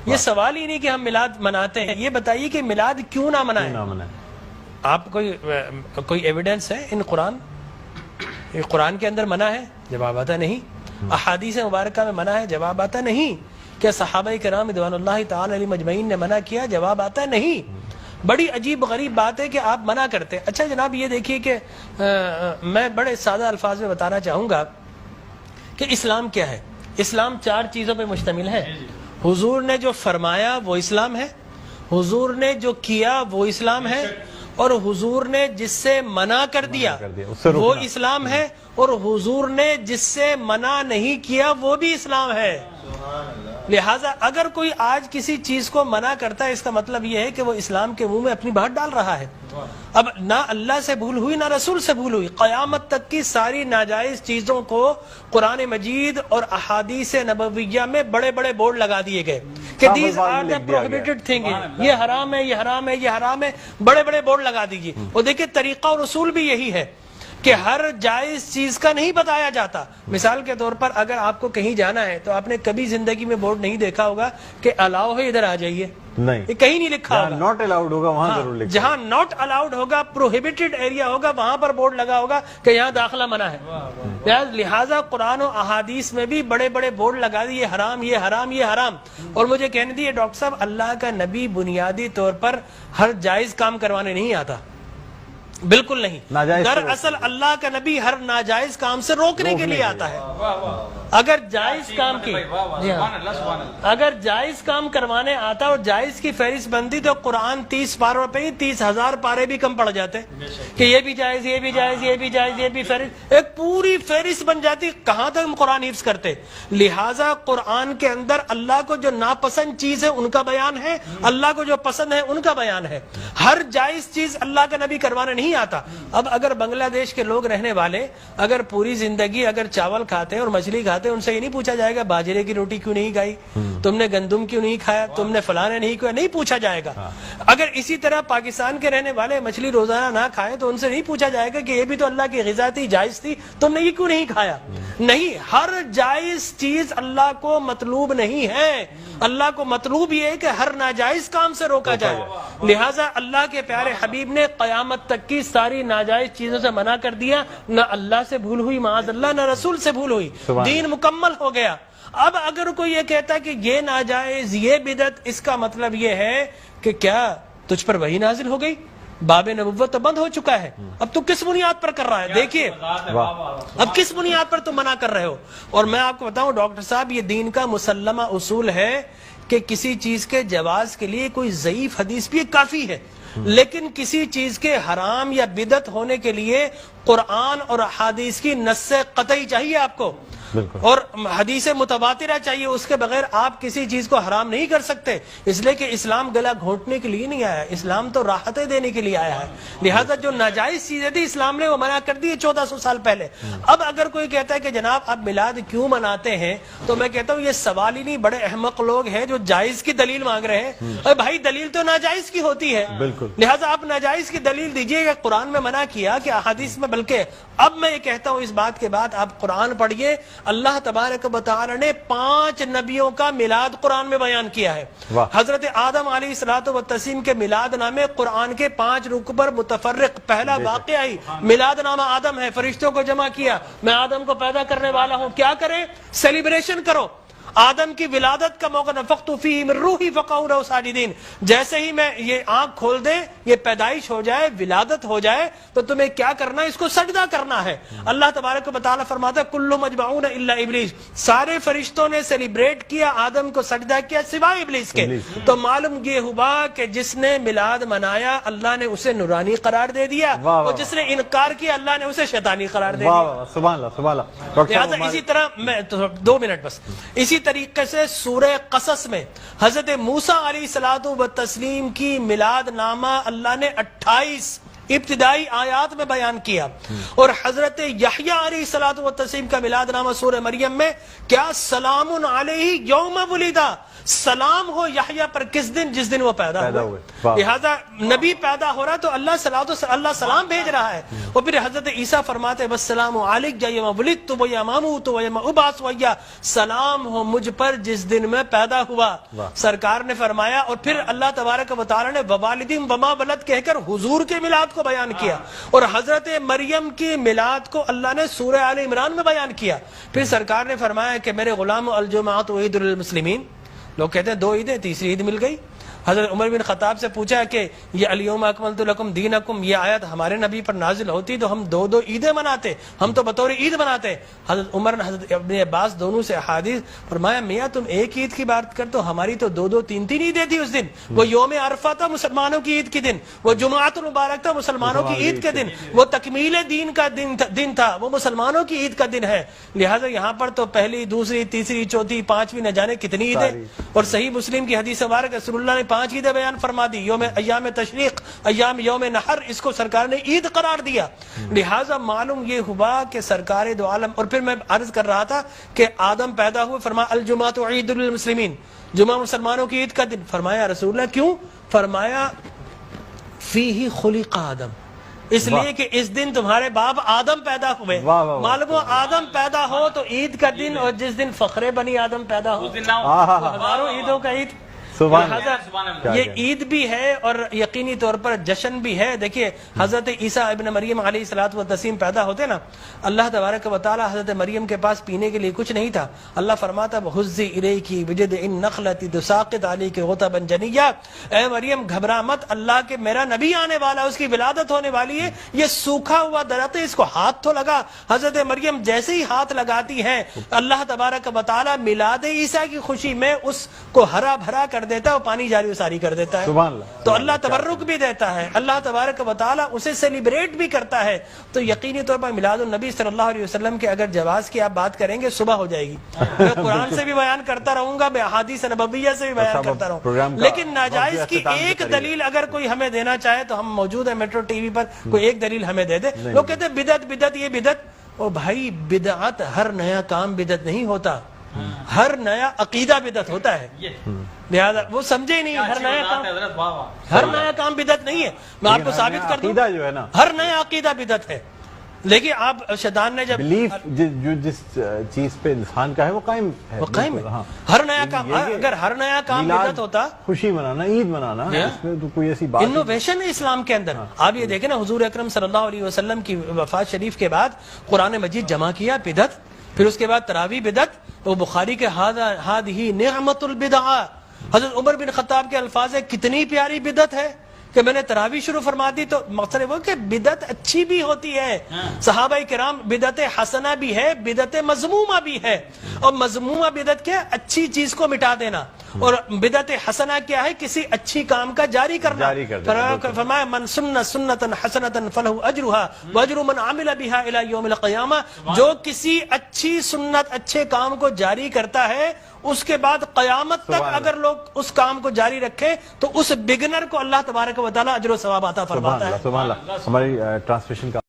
یہ سوال ہی نہیں کہ ہم میلاد مناتے ہیں، یہ بتائیے کہ میلاد کیوں نہ منائیں؟ آپ کوئی ایویڈنس ہے ان قرآن؟ یہ قرآن کے اندر منع ہے؟ جواب آتا نہیں۔ احادیث مبارکہ میں منع ہے؟ جواب آتا نہیں۔ کیا صحابہ کرام رضوان اللہ تعالی علیہم اجمعین نے منع کیا؟ جواب آتا نہیں۔ بڑی عجیب غریب بات ہے کہ آپ منع کرتے۔ اچھا جناب یہ دیکھیے کہ میں بڑے سادہ الفاظ میں بتانا چاہوں گا کہ اسلام کیا ہے۔ اسلام 4 چیزوں پہ مشتمل ہے۔ حضور نے جو فرمایا وہ اسلام ہے، حضور نے جو کیا وہ اسلام ہے، اور حضور نے جس سے منع کر دیا وہ اسلام ہے، اور حضور نے جس سے منع نہیں کیا وہ بھی اسلام ہے۔ لہٰذا اگر کوئی آج کسی چیز کو منع کرتا ہے اس کا مطلب یہ ہے کہ وہ اسلام کے منہ میں اپنی بات ڈال رہا ہے۔ اب نہ اللہ سے بھول ہوئی نہ رسول سے بھول ہوئی، قیامت تک کی ساری ناجائز چیزوں کو قرآن مجید اور احادیث نبویہ میں بڑے بڑے بورڈ لگا دیے گئے کہ these are the prohibited thing, یہ حرام ہے، یہ حرام ہے، یہ حرام ہے، بڑے بڑے بورڈ لگا دیجیے۔ اور دیکھیں طریقہ اور اصول بھی یہی ہے کہ ہر جائز چیز کا نہیں بتایا جاتا۔ مثال کے طور پر اگر آپ کو کہیں جانا ہے تو آپ نے کبھی زندگی میں بورڈ نہیں دیکھا ہوگا کہ الاؤ ہے ادھر آ جائیے، نہیں، یہ کہیں نہیں لکھا ہوگا۔ ناٹ الاؤڈ ہوگا وہاں ضرور لکھا، جہاں ناٹ الاؤڈ ہوگا، پروہیبٹڈ ایریا ہوگا، وہاں پر بورڈ لگا ہوگا کہ یہاں داخلہ منع ہے۔ لہٰذا قرآن و احادیث میں بھی بڑے بڑے بورڈ لگا دیے، حرام، یہ حرام، یہ حرام۔ اور مجھے کہنے دیے ڈاکٹر صاحب اللہ کا نبی بنیادی طور پر ہر جائز کام کروانے نہیں آتا، بالکل نہیں۔ دراصل اللہ کا نبی ہر ناجائز کام سے روکنے کے لیے آتا ہے۔ اگر جائز کام کی اگر جائز کام کروانے آتا اور جائز کی فہرست بنتی تو قرآن 30 پاروں پہ ہی 30,000 پارے بھی کم پڑ جاتے کہ یہ بھی جائز، یہ بھی جائز، یہ بھی جائز، یہ بھی فہرست، ایک پوری فہرست بن جاتی۔ کہاں تک ہم قرآن حفظ کرتے؟ لہٰذا قرآن کے اندر اللہ کو جو ناپسند چیز ہے ان کا بیان ہے، اللہ کو جو پسند ہے ان کا بیان ہے۔ ہر جائز چیز اللہ کا نبی کروانے نہیں آتا۔ اب اگر بنگلہ دیش کے لوگ رہنے والے اگر پوری زندگی اگر چاول کھاتے ہیں اور مچھلی کھاتے ہیں، ان سے یہ نہیں پوچھا جائے گا باجرے کی روٹی کیوں نہیں کھائی، تم نے گندم کیوں نہیں کھایا، تم نے فلاں نہیں کیا، نہیں پوچھا جائے گا۔ اگر اسی طرح پاکستان کے رہنے والے مچھلی روزانہ نہ کھائیں تو ان سے نہیں پوچھا جائے گا کہ یہ بھی تو اللہ کی غذا تھی، جائز تھی، تم نے یہ کیوں نہیں کھایا۔ نہیں، ہر جائز چیز اللہ کو مطلوب نہیں ہے، اللہ کو مطلوب یہ ہے کہ ہر ناجائز کام سے روکا جائے۔ لہٰذا اللہ کے پیارے حبیب نے قیامت تک کی ساری ناجائز چیزوں سے منع کر دیا، نہ اللہ سے بھول ہوئی معاذ اللہ، نہ رسول سے بھول ہوئی، دین مکمل ہو گیا۔ اب اگر کوئی یہ کہتا ہے کہ یہ ناجائز، یہ بدعت، اس کا مطلب یہ ہے کہ کیا تجھ پر وحی نازل ہو گئی؟ باب نبوت تو بند ہو چکا ہے، اب تو کس بنیاد پر کر رہا ہے؟ دیکھیے اب کس بنیاد پر تم منع کر رہے ہو۔ اور میں آپ کو بتاؤں ڈاکٹر صاحب، یہ دین کا مسلمہ اصول ہے کہ کسی چیز کے جواز کے لیے کوئی ضعیف حدیث بھی کافی ہے، لیکن کسی چیز کے حرام یا بدعت ہونے کے لیے قرآن اور احادیث کی نص قطعی چاہیے آپ کو، اور حدیث متواترہ چاہیے، اس کے بغیر آپ کسی چیز کو حرام نہیں کر سکتے، اس لیے کہ اسلام گلا گھونٹنے کے لیے نہیں آیا، اسلام تو راحتیں دینے کے لیے آیا ہے۔ لہذا جو ناجائز چیزیں تھی اسلام نے وہ منع کر دی 1400 سال پہلے۔ اب اگر کوئی کہتا ہے کہ جناب آپ میلاد کیوں مناتے ہیں، تو میں کہتا ہوں یہ سوال ہی نہیں، بڑے احمق لوگ ہیں جو جائز کی دلیل مانگ رہے ہیں۔ ارے بھائی دلیل تو ناجائز کی ہوتی ہے، لہذا آپ ناجائز کی دلیل دیجئے کہ قرآن میں منع کیا کہ احادیث میں، بلکہ اب میں یہ کہتا ہوں اس بات کے بعد آپ قرآن پڑھیے، اللہ تبارک و تعالی نے 5 نبیوں کا میلاد قرآن میں بیان کیا ہے۔ حضرت آدم علیہ الصلوۃ والتسلیم کے میلاد نامے قرآن کے 5 رکوع پر متفرق، پہلا واقعہ ہی میلاد نامہ آدم ہے، فرشتوں کو جمع کیا، میں آدم کو پیدا کرنے والا ہوں، کیا کریں؟ سیلیبریشن کرو۔ آدم کی ولادت کا موقع، نفخت فیہ من روحی فقعوا لہ ساجدین، جیسے ہی میں یہ آنکھ کھول دے، یہ پیدائش ہو جائے، ولادت ہو جائے، تو تمہیں کیا کرنا ہے؟ اس کو سجدہ کرنا ہے۔ اللہ تبارک و تعالیٰ فرماتا ہے کل مجمعون الا ابلیس، سارے فرشتوں نے سیلیبریٹ کیا، آدم کو سجدہ کیا سوائے ابلیس کے۔ تو معلوم یہ ہوا کہ جس نے میلاد منایا اللہ نے اسے نورانی قرار دے دیا، اور جس نے انکار کیا اللہ نے اسے شیطانی قرار دے دیا۔ سبحان اللہ سبحان اللہ۔ لہٰذا اسی طرح میں 2 منٹ بس، اسی طریقے سے سورہ قصص میں حضرت موسیٰ علیہ الصلوۃ والتسلیم کی میلاد نامہ اللہ نے 28 ابتدائی آیات میں بیان کیا. اور حضرت یحییٰ علیہ الصلوۃ والتسلیم کا میلاد نامہ سورہ مریم میں کیا سلام علیہ یوم ولدا، سلام ہو یحییٰ پر کس دن؟ جس دن وہ پیدا ہوئے. لہذا نبی پیدا ہو رہا تو اللہ سلام بھیج رہا ہے. اور پھر حضرت عیسیٰ فرماتے والسلام علیک یوم ولدت و یوم اموت و یوم ابعث حیا، سلام ہو مجھ پر جس دن میں پیدا ہوا. سرکار نے فرمایا. اور پھر اللہ تبارک و تعالی نے ووالدین وما ولد کہہ کر حضور کے میلاد کو بیان کیا. اور حضرت مریم کی میلاد کو اللہ نے سورہ آل عمران میں بیان کیا. پھر سرکار نے فرمایا کہ میرے غلام الجمعۃ وعید للمسلمین. لوگ کہتے ہیں 2 عیدیں، تیسری عید مل گئی. حضرت عمر بن خطاب سے پوچھا کہ یہ الیوم اکملت لکم دینکم، یہ آیت ہمارے نبی پر نازل ہوتی تو ہم 2 عیدیں مناتے، ہم تو بطور عید مناتے. حضرت عمر نے حضرت ابن عباس دونوں سے احادیث فرمایا میاں تم ایک عید کی بات کرتے ہو، ہماری تو 2 3 عیدیں تھی اس دن. وہ یوم عرفہ تھا مسلمانوں کی عید کے دن، وہ جمعۃ المبارک تھا مسلمانوں کی عید کے دن، وہ تکمیل دین کا دن تھا، وہ مسلمانوں کی عید کا دن ہے. لہٰذا یہاں پر تو پہلی، دوسری، تیسری، چوتھی، 5ویں نہ جانے کتنی عیدیں. اور صحیح مسلم کی حدیث مبارک رسول اللہ نے 5 عیدیں بیان فرما دی. ایام تشریق، یوم نحر، اس کو سرکار نے عید قرار دیا. لہٰذا معلوم یہ ہوا کہ سرکار دو عالم. اور پھر میں عرض کر رہا تھا کہ آدم پیدا ہوئے، فرمایا الجمعۃ عید للمسلمین، جمعہ مسلمانوں کی عید کا دن. فرمایا رسول اللہ کیوں؟ فرمایا فیہ خلق آدم، اس لیے کہ اس دن تمہارے باپ آدم پیدا ہوئے. معلوم آدم پیدا ہو تو عید کا دن، اور جس دن فخر بنی آدم پیدا ہو ہزاروں عیدوں کا عید. یہ عید بھی ہے اور یقینی طور پر جشن بھی ہے. دیکھیے حضرت عیسیٰ ابن مریم علیہ الصلوۃ والتسلیم پیدا ہوتے نا، اللہ تبارک و تعالی حضرت مریم کے پاس پینے کے لیے کچھ نہیں تھا. اللہ فرماتا وَحُزِّ إِلَيْكِ بِجِذْعِ النَّخْلَةِ تُسَاقِطْ عَلَيْكِ رُطَبًا جَنِيًّا، اے مریم گھبرا مت، اللہ کے میرا نبی آنے والا ہے، اس کی ولادت ہونے والی ہے. یہ سوکھا ہوا درخت ہے، اس کو ہاتھ تو لگا. حضرت مریم جیسے ہی ہاتھ لگاتی ہیں اللہ تبارک و تعالی میلاد عیسیٰ کی خوشی میں اس کو ہرا بھرا کر دیتا ہے، وہ پانی جاری و ساری کر دیتا ہے. تو اللہ تبرک بھی دیتا ہے، اللہ تبارک و تعالی اسے سیلیبریٹ بھی کرتا ہے. تو یقینی طور پر میلاد النبی صلی اللہ علیہ وسلم کے اگر جواز کی آپ بات کریں گے صبح ہو جائے گی. میں قرآن سے بھی بیان کرتا رہوں گا، میں احادیث نبویہ سے بھی بیان کرتا رہوں، لیکن ناجائز کی ایک دلیل اگر کوئی ہمیں دینا چاہے تو ہم موجود ہیں میٹرو ٹی وی پر، کوئی ایک دلیل ہمیں دے دے. لوگ کہتے ہیں بدعت یہ بدعت. او بھائی بدعت ہر نیا کام بدعت نہیں ہوتا، ہر نیا عقیدہ بدعت ہوتا ہے. لہذا وہ سمجھے ہی نہیں، ہر نیا کام بدعت نہیں ہے. میں آپ کو ثابت کر دوں ہر نیا عقیدہ بدعت ہے. لیکن آپ شیطان نے جب بلیف جو جس چیز پہ انسان کا ہے وہ قائم ہے، وہ قائم ہے. ہر نیا کام، اگر ہر نیا کام بدعت ہوتا، خوشی منانا، عید منانا، اس میں تو کوئی ایسی بات انوویشن ہے اسلام کے اندر. آپ یہ دیکھیں نا حضور اکرم صلی اللہ علیہ وسلم کی وفات شریف کے بعد قرآن مجید جمع کیا، بدعت. پھر اس کے بعد تراویح بدعت. وہ بخاری کے ہذہ نعمت البدع، حضرت عمر بن خطاب کے الفاظ ہے کتنی پیاری بدعت ہے کہ میں نے تراویح شروع فرما دی. تو مقصد وہ کہ بدعت اچھی بھی ہوتی ہے. صحابہ کرام بدعت حسنہ بھی ہے، بدعت مذمومہ بھی ہے. اور مذمومہ بدعت کیا؟ اچھی چیز کو مٹا دینا. اور بدعت حسنہ کیا ہے؟ کسی اچھی کام کا جاری کرنا. فرمایا من سن سنتا حسنتا فلہ اجرھا واجر من عمل بها الی یوم القیامہ، جو کسی اچھی سنت، اچھے کام کو جاری کرتا ہے اس کے بعد قیامت تک اگر لوگ اس کام کو جاری رکھے تو اس بگنر کو اللہ تبارک و تعالی اجر و ثواب عطا فرماتا ہے. سبحان اللہ. ہماری ٹرانسلیشن کا